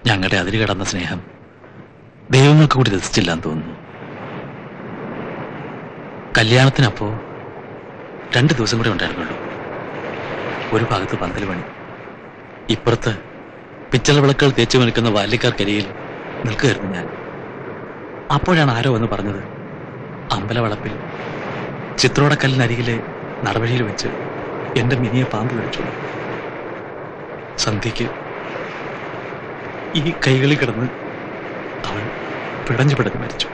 ഞങ്ങളുടെ അതിര് കടന്ന സ്നേഹം ദൈവങ്ങൾക്ക് കൂടി രസിച്ചില്ലാന്ന് തോന്നുന്നു. കല്യാണത്തിനപ്പോ 2 ദിവസം കൂടെ ഉണ്ടായിരുന്നുള്ളൂ. ഒരു ഭാഗത്ത് പന്തൽ പണി, ഇപ്പുറത്ത് പിച്ചള വിളക്കുകൾ തേച്ചു നിൽക്കുന്ന ബാല്യക്കാർക്കരിയിൽ നിൽക്കുകയായിരുന്നു ഞാൻ. അപ്പോഴാണ് ആരോ എന്ന് പറഞ്ഞത്, അമ്പലവളപ്പിൽ ചിത്രോടക്കല്ലിനരികിലെ നടവഴിയിൽ വെച്ച് എന്റെ മിനിയെ പാമ്പ് കടിച്ചു. സന്ധ്യയ്ക്ക് ഈ കൈകളിൽ കിടന്ന് അവൾ പിടഞ്ഞു പിടഞ്ഞു മരിച്ചു.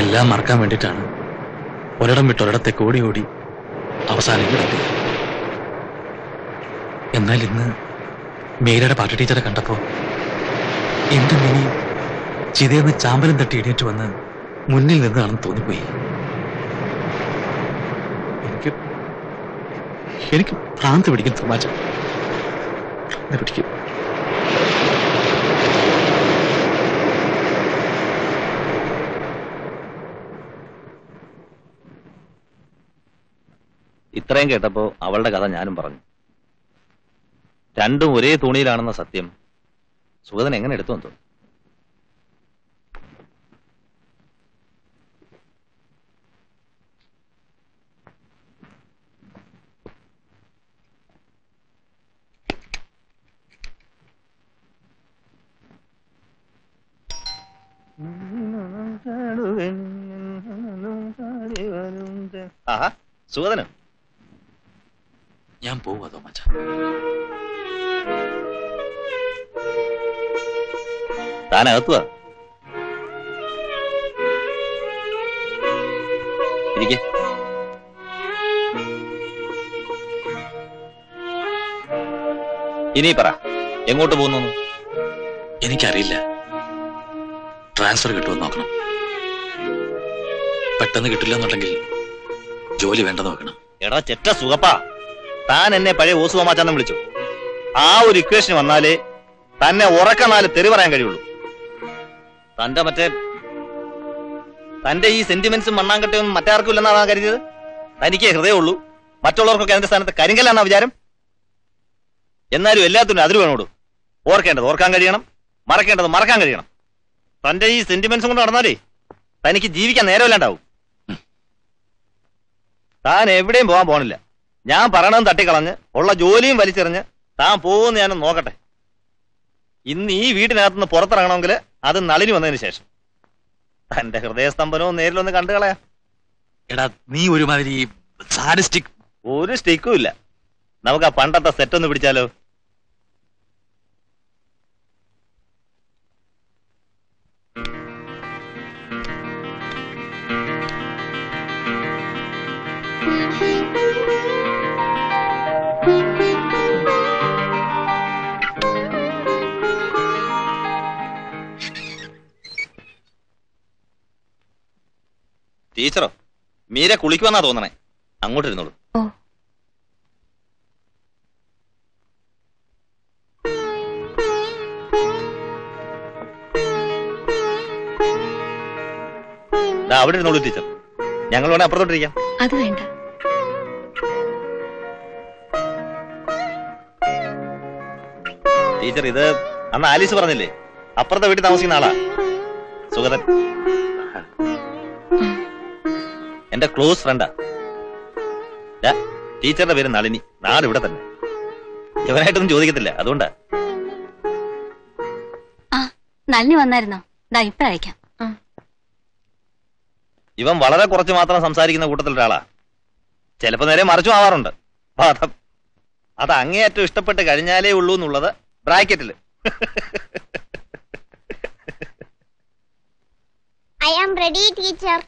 എല്ലാം മറക്കാൻ വേണ്ടിയിട്ടാണ് ഒരിടം വിട്ടൊരിടത്തേക്ക് ഓടി ഓടി അവസാനം കിടക്കുക. എന്നാൽ ഇന്ന് മേരയുടെ പാട്ട് ടീച്ചറെ കണ്ടപ്പോ എന്റെ മിനി ചിതയെന്ന് ചാമ്പലം തട്ടി എണീറ്റ് വന്ന് മുന്നിൽ നിന്നാണെന്ന് തോന്നിപ്പോയി. എനിക്ക് ഭ്രാന്ത് പിടിക്കും തമാശ പിടിക്കും. ഇത്രയും കേട്ടപ്പോ അവളുടെ കഥ ഞാനും പറഞ്ഞു. രണ്ടും ഒരേ തുണിയിലാണെന്ന സത്യം സുഗതൻ എങ്ങനെ എടുത്തു വന്നു? ആഹാ, സുഗതന് ഞാൻ പോവാ തോമാച്ച. താനകത്തുവാ ഇരിക്കെ. ഇനി പറ, എങ്ങോട്ട് പോകുന്നു? എനിക്കറിയില്ല. ട്രാൻസ്ഫർ കിട്ടുമെന്ന് നോക്കണം. പെട്ടെന്ന് കിട്ടില്ല എന്നുണ്ടെങ്കിൽ ജോലി വേണ്ടെന്ന് നോക്കണം. എടാ ചെറ്റ സുഖപ്പാ, താൻ എന്നെ പഴയ ഓസുമാച്ചാന്ന് വിളിച്ചു. ആ ഒരു ഇക്വേഷൻ വന്നാലേ തന്നെ ഉറക്ക 4 തെറി പറയാൻ കഴിയുള്ളൂ. തന്റെ ഈ സെന്റിമെന്റ്സും മണ്ണാങ്കട്ടയൊന്നും മറ്റാർക്കും ഇല്ലെന്നാണ് കരുതിയത്. തനിക്കേ ഹൃദയമുള്ളൂ, മറ്റുള്ളവർക്കൊക്കെ അതിന്റെ സ്ഥാനത്ത് കരിങ്കല്ലാന്ന വിചാരം. എന്നാലും എല്ലാത്തിനും അതിര് വേണോടൂ. ഓർക്കേണ്ടത് ഓർക്കാൻ കഴിയണം, മറക്കേണ്ടത് മറക്കാൻ കഴിയണം. തന്റെ ഈ സെന്റിമെന്റ്സും കൊണ്ട് നടന്നാലേ തനിക്ക് ജീവിക്കാൻ നേരമില്ലാണ്ടാവും. താൻ എവിടെയും പോകാൻ പോണില്ല. ഞാൻ പറയണതും തട്ടിക്കളഞ്ഞ് ഉള്ള ജോലിയും വലിച്ചെറിഞ്ഞ് താൻ പോകുമെന്ന് ഞാനൊന്ന് നോക്കട്ടെ. ഇന്ന് ഈ വീട്ടിനകത്തുനിന്ന് പുറത്തിറങ്ങണമെങ്കിൽ അത് നളിനി വന്നതിന് ശേഷം. തന്റെ ഹൃദയസ്തംഭനവും നേരിലൊന്ന് കണ്ടു കളയാ. എടാ നീ ഒരുമാതിരി സാഡിസ്റ്റിക്. ഒരു സ്റ്റിക്കും ഇല്ല. നമുക്ക് ആ പണ്ടത്തെ സെറ്റ് ഒന്ന് പിടിച്ചാലോ? ടീച്ചറോ? മീര കുളിക്കുവെന്നാ തോന്നണേ. അങ്ങോട്ട് ഇരുന്നോളൂ. അവിടെ ഇരുന്നോളൂ ടീച്ചർ. ഞങ്ങൾ വേണേ അപ്പുറത്തോട്ടിരിക്കാം. അത് വേണ്ട. ടീച്ചർ, ഇത് അന്ന് ആലീസ് പറഞ്ഞില്ലേ, അപ്പുറത്തെ വീട്ടിൽ താമസിക്കുന്ന ആളാ സുഗതൻ. എന്റെ ക്ലോസ് ഫ്രണ്ടാ. ടീച്ചറുടെ പേര് നളിനി. നാട് ഇവിടെ തന്നെ. ഇവനായിട്ടൊന്നും ചോദിക്കത്തില്ല, അതുകൊണ്ടാ. നളിനി വന്നായിരുന്നോ? ഇപ്പൊ അയക്കാം. ഇവൻ വളരെ കുറച്ച് മാത്രം സംസാരിക്കുന്ന കൂട്ടത്തിൽ ഒരാളാ. ചിലപ്പോ നേരെ മറിച്ചും ആവാറുണ്ട്. അത് അങ്ങേയറ്റം ഇഷ്ടപ്പെട്ട് കഴിഞ്ഞാലേ ഉള്ളൂ എന്നുള്ളത് ബ്രാക്കറ്റില്. I am ready, teacher.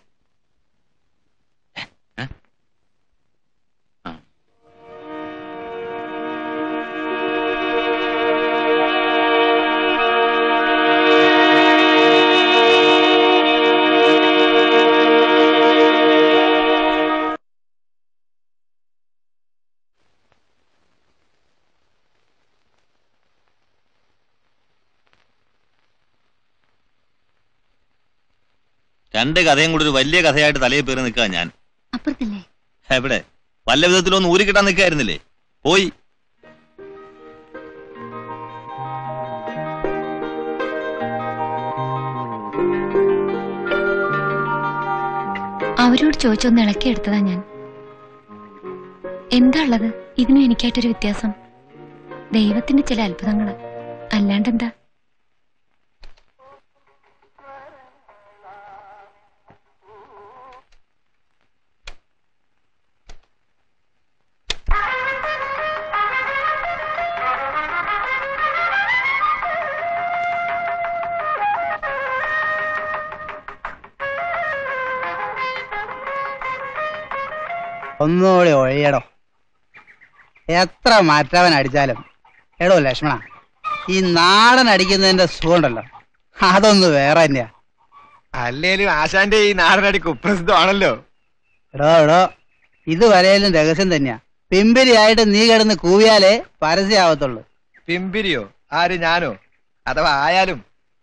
രണ്ട് കഥയും കൂടി ഒരു വലിയ കഥയായിട്ട് തലയിൽ പേര് നിൽക്കുക ഞാൻ. അപ്പുറത്തല്ലേ? എവിടെ? വല്ല വിധത്തിലൊന്ന് ഊരി കിട്ടാൻ നിൽക്കായിരുന്നില്ലേ? പോയി അവരോട് ചോദിച്ചൊന്ന് ഇളക്കിയെടുത്തതാ ഞാൻ. എന്താ ഉള്ളത് ഇതിനും എനിക്കായിട്ടൊരു വ്യത്യാസം? ദൈവത്തിന്റെ ചില അത്ഭുതങ്ങള്, അല്ലാണ്ടെന്താ. ഒന്നുകൂടി ഒഴിയടോ. എത്ര മാറ്റവൻ അടിച്ചാലും എടോ ലക്ഷ്മണ, ഈ നാടൻ അടിക്കുന്നതിന്റെ സുഖമുണ്ടല്ലോ, അതൊന്ന് വേറെ തന്നെയാ. അല്ലേലും ആശാന്റെ ഈ നാടനടി കുപ്രസിദ്ധമാണല്ലോ. എടോ ഇത് വരെയും രഹസ്യം തന്നെയാ. പിമ്പിരിയായിട്ട് നീ കിടന്ന് കൂവിയാലേ പരസ്യമാവത്തുള്ളൂ. പിമ്പിരിയോ? ആര്, ഞാനോ? അഥവാ ആയാലും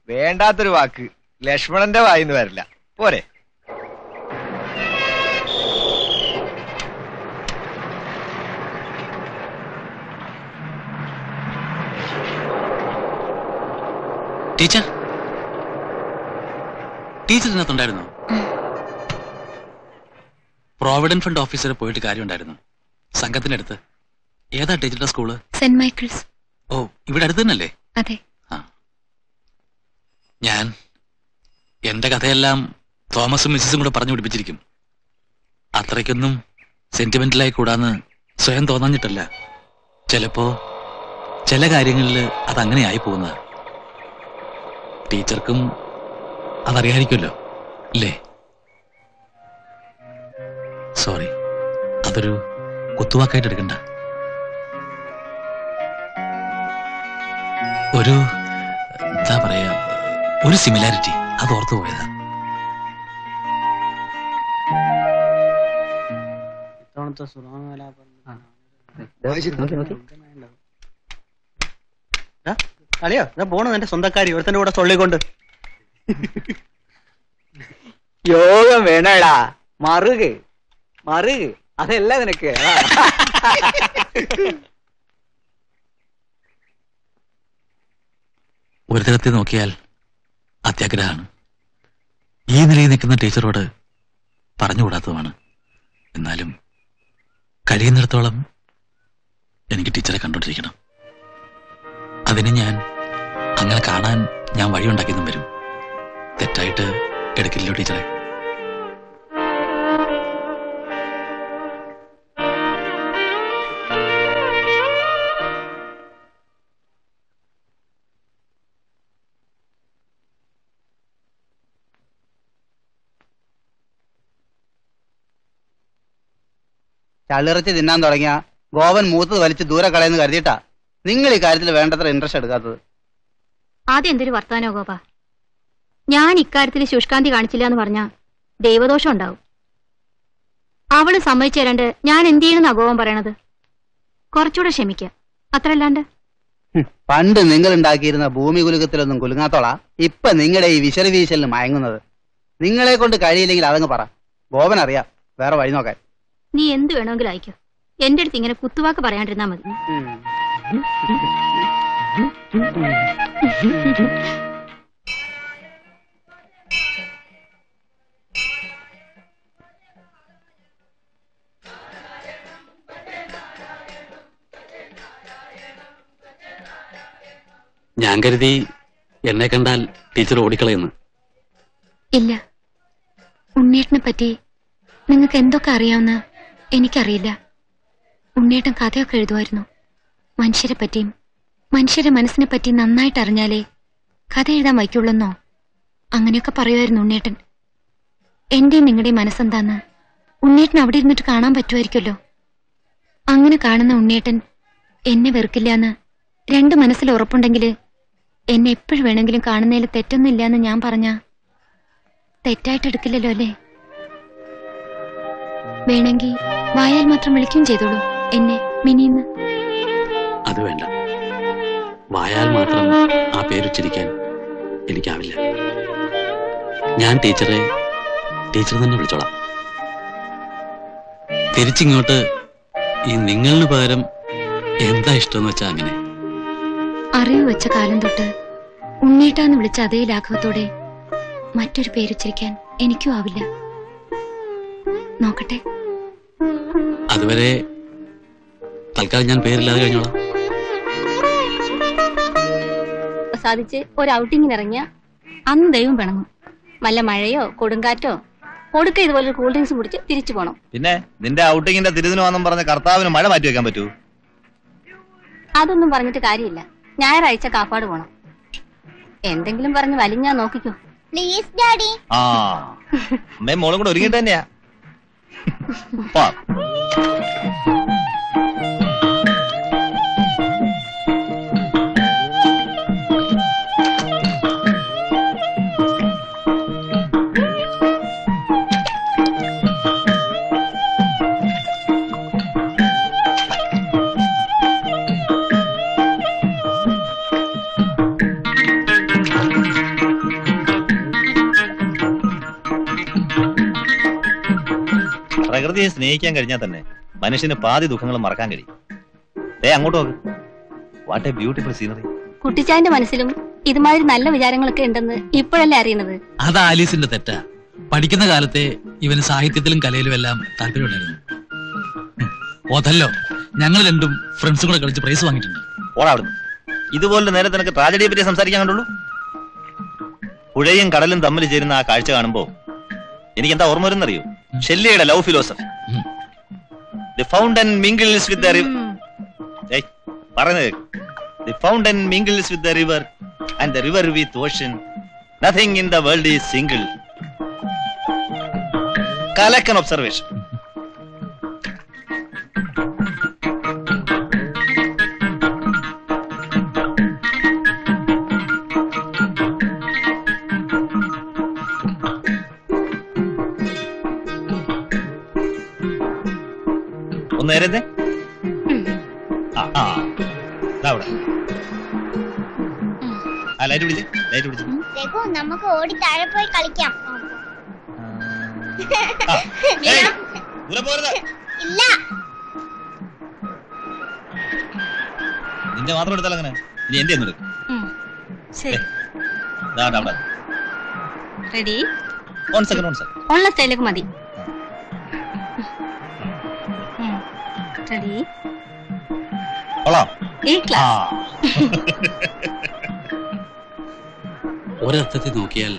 വേണ്ടാത്തൊരു വാക്ക് ലക്ഷ്മണന്റെ വായിന്ന് വരില്ല. പോരെ? ടീച്ചർ ഇതിനകത്തുണ്ടായിരുന്നു. പ്രോവിഡന്റ് ഫണ്ട് ഓഫീസർ പോയിട്ട് കാര്യമുണ്ടായിരുന്നു. സംഘത്തിന്റെ അടുത്ത്. ഏതാ ടീച്ചറുടെ സ്കൂള്? Saint Michael's. ഓ, ഇവിടെ അടുത്ത് തന്നെയല്ലേ? അതെ. ഞാൻ എന്റെ കഥയെല്ലാം തോമസും മിസ്സിസും കൂടെ പറഞ്ഞു പിടിപ്പിച്ചിരിക്കും. അത്രയ്ക്കൊന്നും സെന്റിമെന്റലായി കൂടാന്ന് സ്വയം തോന്നാഞ്ഞിട്ടല്ല. ചിലപ്പോ ചില കാര്യങ്ങളിൽ അതങ്ങനെ ആയി പോകുന്ന. ടീച്ചർക്കും അതറിയാതിരിക്കുമല്ലോ അല്ലേ? സോറി, അതൊരു കുത്തുവാക്കായിട്ട് എടുക്കണ്ട. ഒരു എന്താ പറയാ, ഒരു സിമിലാരിറ്റി, അത് ഓർത്തു പോയതാ. അളിയോ പോണു എന്റെ സ്വന്തക്കാരി ഒരുത്തന്റെ കൂടെ തൊള്ളിക്കൊണ്ട്. യോഗം വേണടാ, മറുക് മറുക്, അതല്ല നിനക്ക്. ഒരു തരത്തിൽ നോക്കിയാൽ അത്യാഗ്രഹമാണ്. ഈ നിലയിൽ നിൽക്കുന്ന ടീച്ചറോട് പറഞ്ഞുകൂടാത്തതുമാണ്. എന്നാലും കഴിയുന്നിടത്തോളം എനിക്ക് ടീച്ചറെ കണ്ടോണ്ടിരിക്കണം. അതിന് അങ്ങനെ കാണാൻ ഞാൻ വഴിയുണ്ടാക്കിയെന്നും വരും. തെറ്റായിട്ട് എടുക്കില്ലല്ലോ ടീച്ചറെ? ചള്ളിറച്ചി തിന്നാൻ തുടങ്ങിയ ഗോവൻ മൂത്തത് വലിച്ച് ദൂരെ കളയെന്ന് കരുതിയിട്ടാ നിങ്ങൾ ഈ കാര്യത്തിൽ വേണ്ടത്ര ഇൻട്രസ്റ്റ് എടുക്കാത്തത്. ആദ്യം എന്തൊരു വർത്താനോ ഗോപ. ഞാൻ ഇക്കാര്യത്തിൽ ശുഷ്കാന്തി കാണിച്ചില്ല എന്ന് പറഞ്ഞാ ദൈവദോഷം ഉണ്ടാവും. അവള് സമ്മതിച്ചു തരാണ്ട് ഞാൻ എന്ത് ചെയ്യണമെന്നാ ഗോവൻ പറയണത്? കുറച്ചുകൂടെ ക്ഷമിക്കുക, അത്രയല്ലാണ്ട്. പണ്ട് നിങ്ങൾ ഉണ്ടാക്കിയിരുന്ന ഭൂമി കുലുക്കത്തിലൊന്നും കുലുങ്ങാത്തോളാ ഇപ്പൊ നിങ്ങളുടെ ഈ വിശൽ വീശലിന് മയങ്ങുന്നത്. നിങ്ങളെ കൊണ്ട് കഴിയില്ലെങ്കിൽ അതങ്ങ് പറ. ഗോവൻ അറിയാം വേറെ വഴി നോക്കാൻ. നീ എന്ത് വേണമെങ്കിലും അയക്കോ. എന്റെ അടുത്ത് ഇങ്ങനെ കുത്തുവാക്ക് പറയാണ്ടിരുന്നാ മതി. ഞാൻ കരുതി എന്നെ കണ്ടാൽ ടീച്ചർ ഓടിക്കളയെന്ന്. ഇല്ല, ഉണ്ണേട്ടനെ പറ്റി നിങ്ങൾക്ക് എന്തൊക്കെ അറിയാവുന്ന എനിക്കറിയില്ല. ഉണ്ണേട്ടൻ കഥയൊക്കെ എഴുതുമായിരുന്നു. മനുഷ്യരെ പറ്റിയും മനുഷ്യരെ മനസ്സിനെ പറ്റി നന്നായിട്ട് അറിഞ്ഞാലേ കഥ എഴുതാൻ വയ്ക്കുള്ളെന്നോ അങ്ങനെയൊക്കെ പറയുമായിരുന്നു ഉണ്ണേട്ടൻ. എന്റെയും നിങ്ങളുടെയും മനസ്സെന്താന്ന് ഉണ്ണേട്ടൻ അവിടെ ഇരുന്നിട്ട് കാണാൻ പറ്റുമായിരിക്കുമല്ലോ. അങ്ങനെ കാണുന്ന ഉണ്ണേട്ടൻ എന്നെ വെറുക്കില്ലാന്ന് രണ്ട് മനസ്സിൽ ഉറപ്പുണ്ടെങ്കിൽ എന്നെ എപ്പോഴും വേണമെങ്കിലും കാണുന്നതിൽ തെറ്റൊന്നുമില്ലാന്ന് ഞാൻ പറഞ്ഞ തെറ്റായിട്ട് എടുക്കില്ലല്ലോ അല്ലേ? വേണമെങ്കിൽ വായാൽ മാത്രം വിളിക്കുകയും ചെയ്തോളൂ എന്നെ മിനിന്ന്. അത് വേണ്ട, വായാൽ മാത്രം ആ പേരുച്ചരിക്കാൻ എനിക്കാവില്ല. ഞാൻ ടീച്ചർ തന്നെ വിളിച്ചോളാം. തിരിച്ചിങ്ങോട്ട് ഈ നിങ്ങളിന് പകരം എന്താ ഇഷ്ടമെന്ന് വെച്ചാ അങ്ങനെ. അറിവ് വെച്ച കാലം തൊട്ട് ഉണ്ണീട്ടാന്ന് വിളിച്ച അതേ ലാഘവത്തോടെ മറ്റൊരു പേരുച്ചരിക്കാൻ എനിക്കും ആവില്ല. നോക്കട്ടെ. അതുവരെ തൽക്കാലം ഞാൻ പേരില്ലാതെ കഴിഞ്ഞോളാം. സാധിച്ച് ഒരു ഔട്ടിങ്ങിന് ഇറങ്ങിയ അന്ന് ദൈവം പിണങ്ങും. വല്ല മഴയോ കൊടുങ്കാറ്റോ കൊടുക്ക ഇതുപോലെ കൂൾ ഡ്രിങ്ക്സ് കുടിച്ച് തിരിച്ചു പോണം. പിന്നെ നിന്റെ ഔട്ടിങ്ങിന്റെ തിരുദിനമാണെന്നും പറഞ്ഞ കർത്താവിന് മഴ മാറ്റി വെക്കാൻ പറ്റൂ? അതൊന്നും പറഞ്ഞിട്ട് കാര്യമില്ല. ഞായറാഴ്ച കാപ്പാട് പോണം. എന്തെങ്കിലും പറഞ്ഞ് വലിഞ്ഞാ നോക്കിക്കോ. Please daddy. ആ അമ്മയും മോളും കൂടെ ഒരുങ്ങിട്ട് തന്നെയാ. പ്രകൃതിയെ സ്നേഹിക്കാൻ കഴിഞ്ഞാൽ തന്നെ മനുഷ്യന് പാതി ദുഃഖങ്ങൾ മറക്കാൻ കഴിയും. അങ്ങോട്ട് നോക്ക്. What a beautiful scenery. കുട്ടിച്ചാന്റെ മനസ്സിലും ഇതുമാതിരി നല്ല വിചാരങ്ങളൊക്കെ ഉണ്ടെന്ന് ഇപ്പോഴല്ലേ അറിയുന്നത്. അത് ആലീസിന്റെ തെറ്റാ. പഠിക്കുന്ന കാലത്തെ ഇവന് സാഹിത്യത്തിലും കലയിലും എല്ലാം താല്പര്യമുണ്ടായിരുന്നു. ഓതല്ലോ ഞങ്ങൾ രണ്ടും ഫ്രണ്ട്സും കൂടെ കളിച്ച് പ്രൈസ് വാങ്ങിയിട്ടുണ്ട്. ഓടാവിടുന്നു. ഇതുപോലെ നേരെ നിനക്ക് ട്രാജഡിയെ പറ്റി സംസാരിക്കാൻ കണ്ടുള്ളൂ. പുഴയും കടലും തമ്മിൽ ചേരുന്ന ആ കാഴ്ച കാണുമ്പോ എനിക്ക് എന്താ ഓർമ്മ വരുന്നറിയോ? ഷെല്ലിയുടെ love philosophy. The fountain mingles with the river. പറയുന്നത് the fountain mingles with the river and the river with ocean. Nothing in the world is single. കലക്കൻ ഒബ്സർവേഷൻ. നേരത്തെ ലൈറ്റ് പിടിച്ച് ലൈറ്റ് പിടിച്ച് നമുക്ക് ഓടി താഴെ പോയി കളിക്കാം. ഇല്ല, നിന്റെ മാത്രം എടുത്താൽ അങ്ങനെ. ഇനി എന്റെ ഒന്നും എടുക്കും. റെഡി? വൺ സെക്കൻഡ് ഉള്ള സ്റ്റൈലേക്ക് മതി. റെഡി? ഈ ക്ലാസ്. ഒരർത്ഥത്തിൽ നോക്കിയാൽ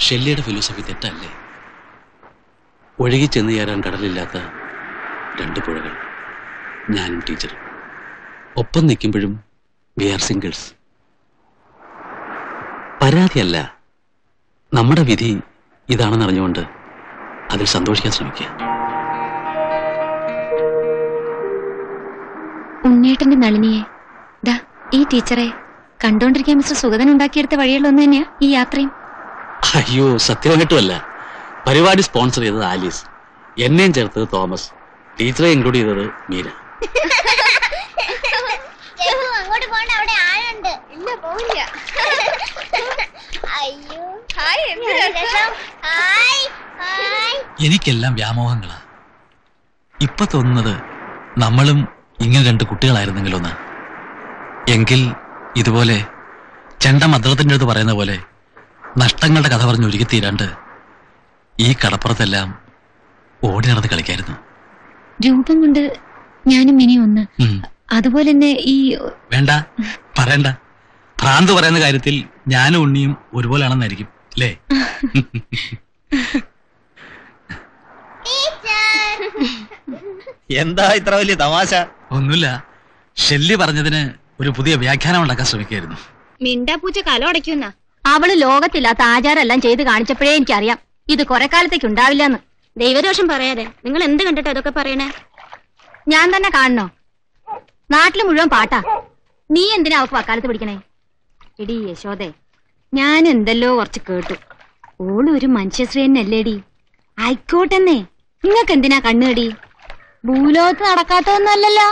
ഷെല്ലിയുടെ ഫിലോസഫി തെറ്റല്ലേ? ഒഴുകി ചെന്ന് ചേരാൻ കടലില്ലാത്ത രണ്ട് പുഴകൾ, ഞാനും ടീച്ചറും ഒപ്പം നിൽക്കുമ്പോഴും വി ആർ സിംഗിൾസ്. പരാതിയല്ല, നമ്മുടെ വിധി ഇതാണെന്ന് അറിഞ്ഞുകൊണ്ട് അതിൽ സന്തോഷിക്കാൻ ശ്രമിക്കുക. ഉണ്ണേട്ടന്റെ നളിനിയെ ദാ ഈ ടീച്ചറെ കണ്ടോണ്ടിരിക്കാൻ മിസ്റ്റർ സുഗതൻ ഉണ്ടാക്കിയെടുത്ത വഴികളിലൊന്നു തന്നെയാ ഈ യാത്രയും. അയ്യോ, സത്യമായിട്ടുമല്ല. പരിപാടി സ്പോൺസർ ചെയ്തത് ആലീസ്, എന്നെയും ചേർത്തത് തോമസ്, ടീച്ചറെ ഇൻക്ലൂഡ് ചെയ്തത് മീര. അങ്ങോട്ട് പോകണ്ട, അവിടെ ആളുണ്ട്. ഇല്ല, പോവില്ല. അയ്യോ, എനിക്കെല്ലാം വ്യാമോഹങ്ങളാ. ഇപ്പൊ തോന്നുന്നത് നമ്മളും ഇങ്ങനെ രണ്ട് കുട്ടികളായിരുന്നെങ്കിലൊന്ന്. എങ്കിൽ ഇതുപോലെ ചെണ്ട മദ്രത്തിന്റെ അടുത്ത് പറയുന്ന പോലെ നഷ്ടങ്ങളുടെ കഥ പറഞ്ഞ് ഒരുക്കി തീരാണ്ട് ഈ കടപ്പുറത്തെല്ലാം ഓടി നടന്ന് കളിക്കായിരുന്നു. രൂപം കൊണ്ട് ഞാനും ഇനി ഒന്ന്. അതുപോലെ തന്നെ ഈ വേണ്ട പറയണ്ട. ഭ്രാന്ത് പറയുന്ന കാര്യത്തിൽ ഞാനും ഉണ്ണിയും ഒരുപോലെയാണെന്നായിരിക്കും അല്ലേ? എന്താ ഇത്ര വലിയ തമാശ? ഒന്നുമില്ല, ഷെല്ലി പറഞ്ഞതിന് ഒരു പുതിയ വ്യാഖ്യാനം ഉണ്ടാക്കാൻ ശ്രമിക്കായിരുന്നു. മിണ്ടാപ്പൂച്ച കലം അടയ്ക്കുന്ന അവള് ലോകത്തില്ലാത്ത ആചാരെല്ലാം ചെയ്ത് കാണിച്ചപ്പോഴേ എനിക്കറിയാം ഇത് കുറെ കാലത്തേക്ക് ഉണ്ടാവില്ലെന്ന്. ദൈവദോഷം പറയാതെ നിങ്ങൾ എന്ത് കണ്ടിട്ടോ അതൊക്കെ പറയണേ? ഞാൻ തന്നെ കാണണോ? നാട്ടില് മുഴുവൻ പാട്ടാ. നീ എന്തിനാ അവക്ക് വക്കാലത്ത് പിടിക്കണേ? എടി യശോദേ, ഞാൻ എന്തെല്ലോ കുറച്ച് കേട്ടു. ഓള് ഒരു മനുഷ്യശ്രീ തന്നെയല്ലേടി? ആയിക്കോട്ടെന്നേ, നിങ്ങൾക്ക് എന്തിനാ കണ്ണുകടി? ഭൂലോകത്ത് നടക്കാത്തതൊന്നല്ലല്ലോ.